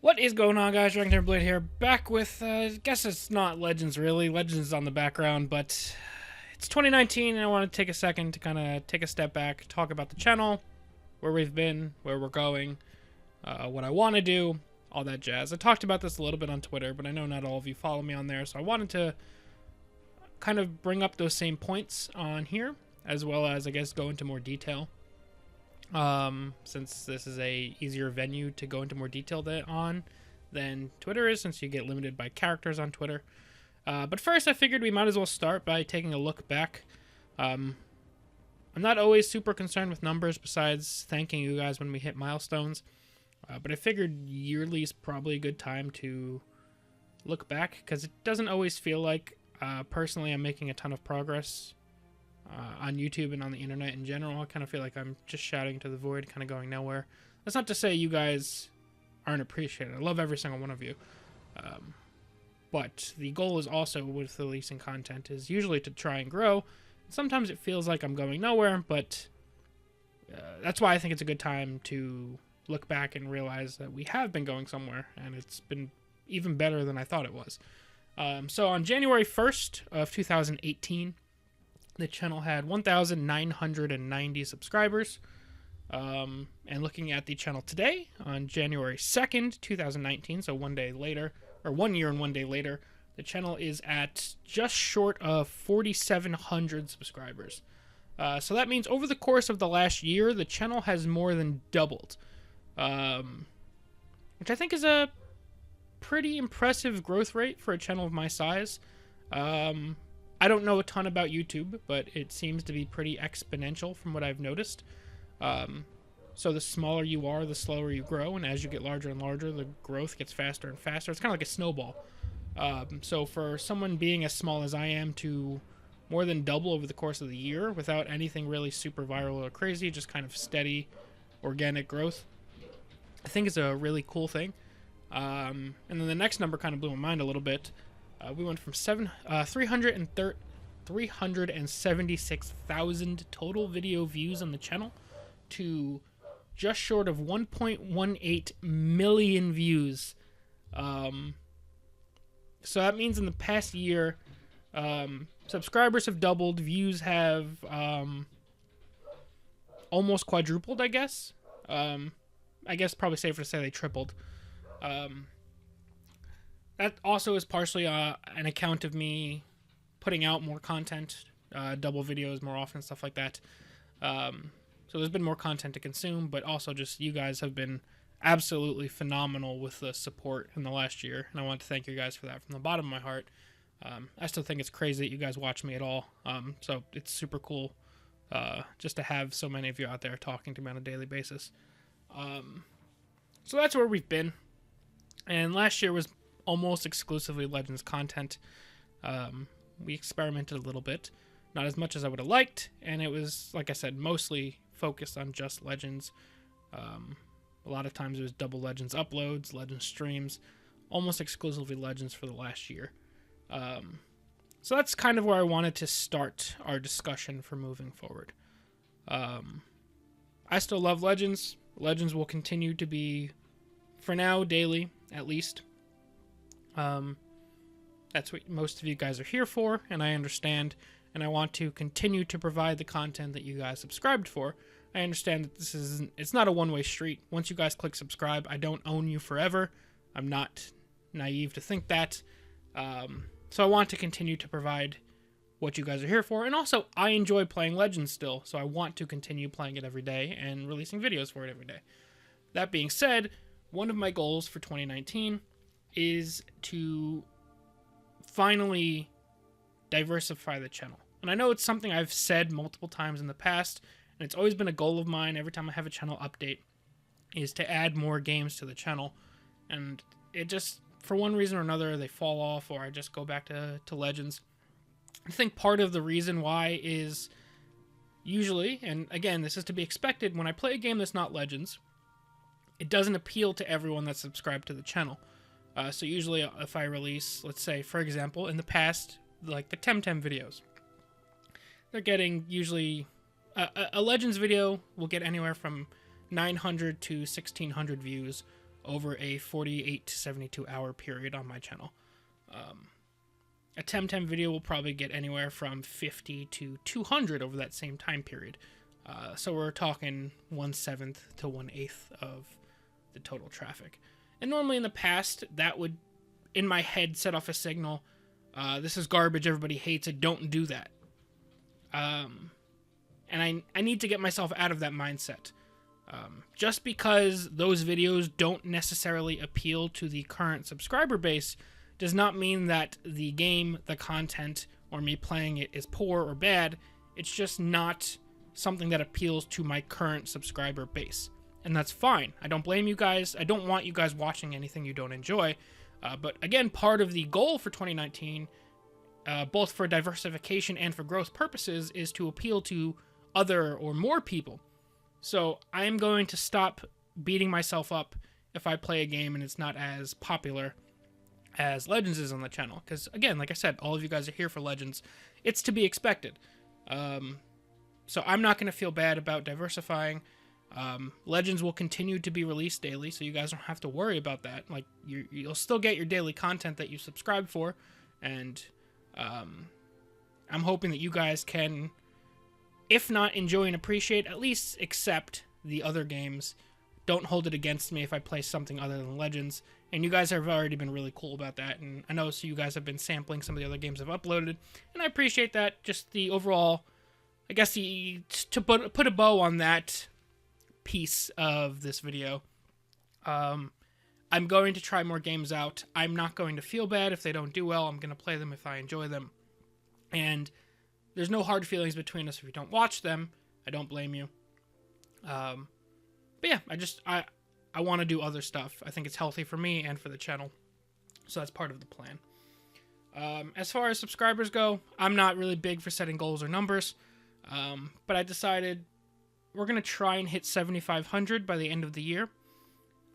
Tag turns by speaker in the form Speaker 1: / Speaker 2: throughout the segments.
Speaker 1: What is going on, guys? DragonTamerBlayde here, back with, I guess it's not Legends, really. Legends is on the background, but it's 2019, and I want to take a second to kind of take a step back, talk about the channel, where we've been, where we're going, what I want to do, all that jazz. I talked about this a little bit on Twitter, but I know not all of you follow me on there, so I wanted to kind of bring up those same points on here, as well as, I guess, go into more detail. Since this is a easier venue to go into more detail than Twitter is, since you get limited by characters on Twitter. But first, I figured we might as well start by taking a look back. I'm not always super concerned with numbers, besides thanking you guys when we hit milestones. But I figured yearly is probably a good time to look back, because it doesn't always feel like, personally, I'm making a ton of progress on YouTube and on the internet in general. I kind of feel like I'm just shouting to the void, kind of going nowhere. That's not to say you guys aren't appreciated. I love every single one of you. But the goal is also, with releasing content, is usually to try and grow. Sometimes it feels like I'm going nowhere, but that's why I think it's a good time to look back and realize that we have been going somewhere, and it's been even better than I thought it was. So on January 1st of 2018, the channel had 1,990 subscribers. And looking at the channel today, on January 2nd, 2019, so 1 day later, or 1 year and 1 day later, the channel is at just short of 4,700 subscribers. So that means over the course of the last year, the channel has more than doubled. Which I think is a pretty impressive growth rate for a channel of my size. I don't know a ton about YouTube, but it seems to be pretty exponential from what I've noticed. So the smaller you are, the slower you grow, and as you get larger and larger, the growth gets faster and faster. It's kind of like a snowball. So for someone being as small as I am to more than double over the course of the year without anything really super viral or crazy, just kind of steady, organic growth, I think is a really cool thing. And then the next number kind of blew my mind a little bit. We went from 376,000 total video views on the channel to just short of 1.18 million views. So that means in the past year, subscribers have doubled, views have almost quadrupled, I guess. I guess probably safer to say they tripled. That also is partially an account of me putting out more content, double videos more often, stuff like that. So there's been more content to consume, but also just you guys have been absolutely phenomenal with the support in the last year, and I want to thank you guys for that from the bottom of my heart. I still think it's crazy that you guys watch me at all, so it's super cool just to have so many of you out there talking to me on a daily basis. So that's where we've been, and last year was almost exclusively Legends content. We experimented a little bit, not as much as I would have liked, and it was, like I said, mostly focused on just Legends. A lot of times it was double Legends uploads, Legends streams, almost exclusively Legends for the last year. So that's kind of where I wanted to start our discussion for moving forward. I still love Legends. Legends will continue to be, for now, daily, at least. That's what most of you guys are here for, and I understand, and I want to continue to provide the content that you guys subscribed for. I understand that it's not a one-way street. Once you guys click subscribe, I don't own you forever. I'm not naive to think that. So I want to continue to provide what you guys are here for, and also I enjoy playing Legends still, so I want to continue playing it every day and releasing videos for it every day. That being said, one of my goals for 2019 is to finally diversify the channel. And I know it's something I've said multiple times in the past, and it's always been a goal of mine every time I have a channel update, is to add more games to the channel. And it just, for one reason or another, they fall off, or I just go back to Legends. I think part of the reason why is usually, and again, this is to be expected, when I play a game that's not Legends, it doesn't appeal to everyone that's subscribed to the channel. So usually if I release, let's say, for example, in the past, like the Temtem videos, they're getting usually, a Legends video will get anywhere from 900 to 1,600 views over a 48 to 72 hour period on my channel. A Temtem video will probably get anywhere from 50 to 200 over that same time period. So we're talking 1/7 to 1/8 of the total traffic. And normally in the past, that would, in my head, set off a signal. This is garbage, everybody hates it, don't do that. And I need to get myself out of that mindset. Just because those videos don't necessarily appeal to the current subscriber base does not mean that the game, the content, or me playing it is poor or bad. It's just not something that appeals to my current subscriber base. And that's fine. I don't blame you guys. I don't want you guys watching anything you don't enjoy. But again, part of the goal for 2019, both for diversification and for growth purposes, is to appeal to other or more people. So I am going to stop beating myself up if I play a game and it's not as popular as Legends is on the channel. Because again, like I said, all of you guys are here for Legends. It's to be expected. So I'm not going to feel bad about diversifying. Legends will continue to be released daily, so you guys don't have to worry about that. Like, you'll still get your daily content that you subscribe for, and I'm hoping that you guys can, if not enjoy and appreciate, at least accept the other games. Don't hold it against me if I play something other than Legends. And you guys have already been really cool about that. And I know so you guys have been sampling some of the other games I've uploaded. And I appreciate that. Just the overall, I guess, to put a bow on that piece of this video. I'm going to try more games out. I'm not going to feel bad if they don't do well. I'm going to play them if I enjoy them. And there's no hard feelings between us if you don't watch them. I don't blame you. But yeah, I want to do other stuff. I think it's healthy for me and for the channel. So that's part of the plan. As far as subscribers go, I'm not really big for setting goals or numbers. But I decided we're going to try and hit 7,500 by the end of the year.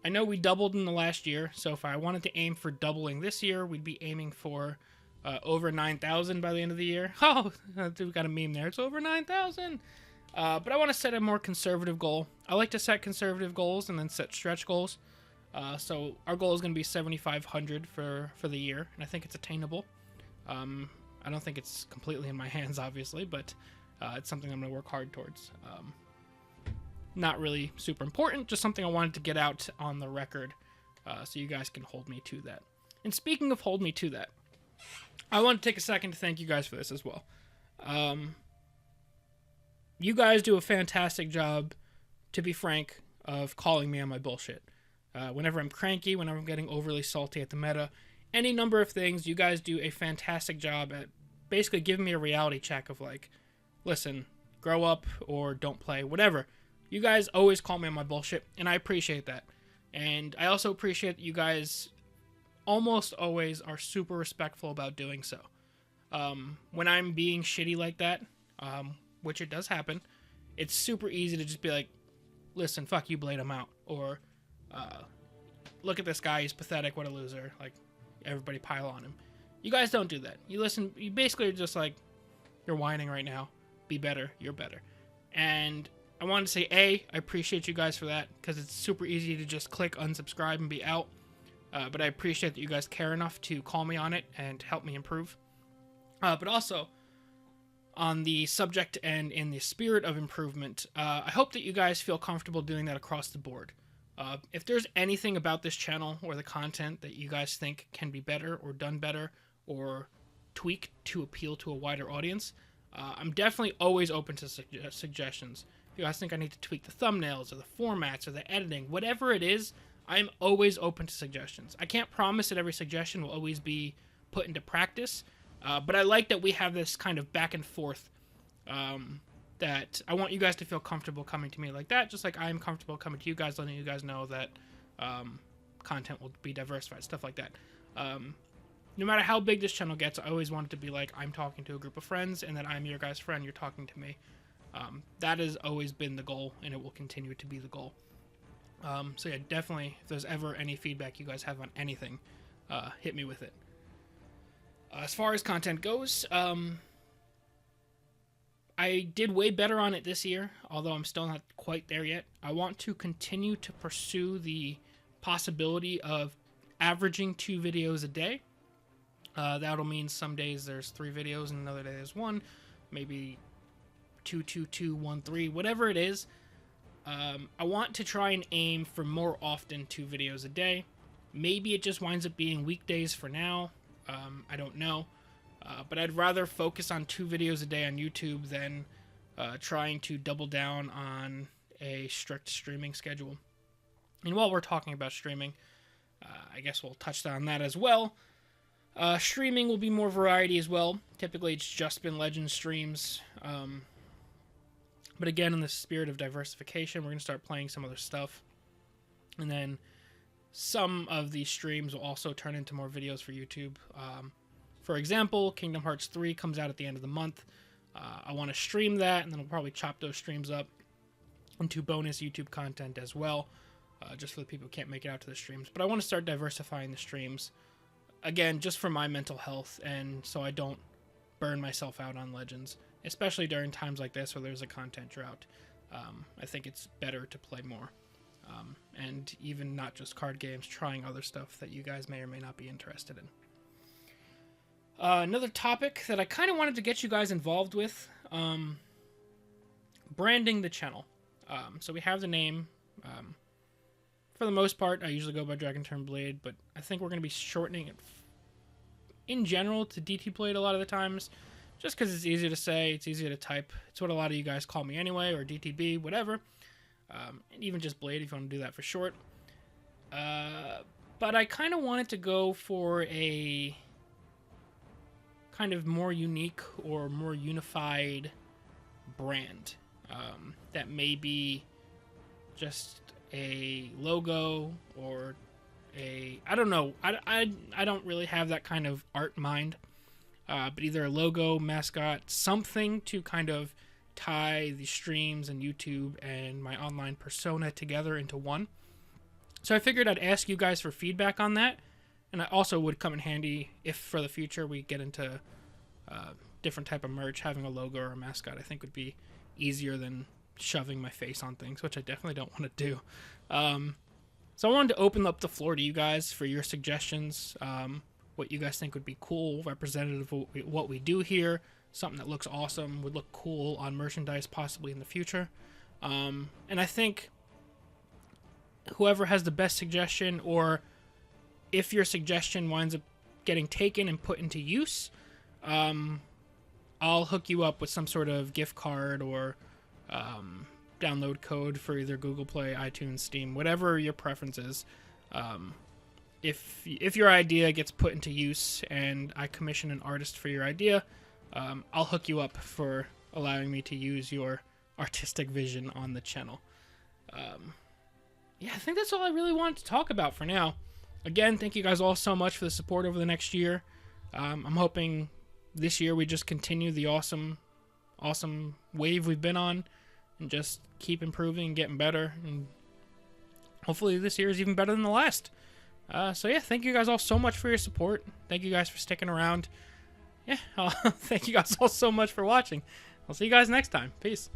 Speaker 1: I know we doubled in the last year, so if I wanted to aim for doubling this year, we'd be aiming for over 9,000 by the end of the year. Oh, we got a meme there. It's over 9,000. But I want to set a more conservative goal. I like to set conservative goals and then set stretch goals. So our goal is going to be 7,500 for the year, and I think it's attainable. I don't think it's completely in my hands, obviously, but it's something I'm going to work hard towards. Not really super important, just something I wanted to get out on the record so you guys can hold me to that. And speaking of hold me to that, I want to take a second to thank you guys for this as well. You guys do a fantastic job, to be frank, of calling me on my bullshit. Whenever I'm cranky, whenever I'm getting overly salty at the meta, any number of things, you guys do a fantastic job at basically giving me a reality check of like, listen, grow up or don't play, whatever. You guys always call me on my bullshit, and I appreciate that. And I also appreciate that you guys almost always are super respectful about doing so. When I'm being shitty like that, which it does happen, it's super easy to just be like, listen, fuck you, Blayde, I'm out. Or, look at this guy, he's pathetic, what a loser. Like, everybody pile on him. You guys don't do that. You listen, you basically are just like, you're whining right now. Be better, you're better. And I wanted to say, I appreciate you guys for that, because it's super easy to just click unsubscribe and be out. But I appreciate that you guys care enough to call me on it and help me improve. But also, on the subject and in the spirit of improvement, I hope that you guys feel comfortable doing that across the board. If there's anything about this channel or the content that you guys think can be better or done better or tweaked to appeal to a wider audience, I'm definitely always open to suggestions. If you guys think I need to tweak the thumbnails or the formats or the editing, whatever it is, I'm always open to suggestions. I can't promise that every suggestion will always be put into practice, but I like that we have this kind of back and forth, that I want you guys to feel comfortable coming to me like that, just like I am comfortable coming to you guys, letting you guys know that content will be diversified, stuff like that. No matter how big this channel gets, I always want it to be like I'm talking to a group of friends and that I'm your guys' friend, you're talking to me. That has always been the goal, and it will continue to be the goal. So yeah, definitely, if there's ever any feedback you guys have on anything, hit me with it. As far as content goes, I did way better on it this year, although I'm still not quite there yet. I want to continue to pursue the possibility of averaging 2 videos a day. That'll mean some days there's 3 videos and another day there's 1, maybe 2, 2, 2, 1, 3, whatever it is. I want to try and aim for more often 2 videos a day. Maybe it just winds up being weekdays for now. I don't know. But I'd rather focus on 2 videos a day on YouTube than trying to double down on a strict streaming schedule. And while we're talking about streaming, I guess we'll touch on that as well. Streaming will be more variety as well. Typically, it's just been Legends streams. But again, in the spirit of diversification, we're going to start playing some other stuff. And then some of these streams will also turn into more videos for YouTube. For example, Kingdom Hearts 3 comes out at the end of the month. I want to stream that, and then I'll probably chop those streams up into bonus YouTube content as well, just for the people who can't make it out to the streams. But I want to start diversifying the streams, again, just for my mental health, and so I don't burn myself out on Legends, especially during times like this where there's a content drought. I think it's better to play more, and even not just card games, trying other stuff that you guys may or may not be interested in. Another topic that I kind of wanted to get you guys involved with, branding the channel. So we have the name. For the most part, I usually go by DragonTamerBlayde, but I think we're going to be shortening it in general to DTBlayde a lot of the times, just because it's easier to say, it's easier to type. It's what a lot of you guys call me anyway, or DTB, whatever. And even just Blayde if you want to do that for short. But I kind of wanted to go for a kind of more unique or more unified brand that may be just a logo or I don't know. I don't really have that kind of art mind, but either a logo, mascot, something to kind of tie the streams and YouTube and my online persona together into one. So I figured I'd ask you guys for feedback on that. And it also would come in handy if for the future we get into different type of merch. Having a logo or a mascot, I think, would be easier than shoving my face on things, which I definitely don't want to do. So I wanted to open up the floor to you guys for your suggestions, what you guys think would be cool, representative of what we do here, something that looks awesome, would look cool on merchandise possibly in the future. And I think whoever has the best suggestion, or if your suggestion winds up getting taken and put into use, I'll hook you up with some sort of gift card or download code for either Google Play, iTunes, Steam, whatever your preference is. If your idea gets put into use and I commission an artist for your idea, I'll hook you up for allowing me to use your artistic vision on the channel. Yeah, I think that's all I really wanted to talk about for now. Again, thank you guys all so much for the support over the next year. I'm hoping this year we just continue the awesome wave we've been on and just keep improving and getting better. And hopefully this year is even better than the last. So yeah, thank you guys all so much for your support. Thank you guys for sticking around. Yeah, thank you guys all so much for watching. I'll see you guys next time. Peace.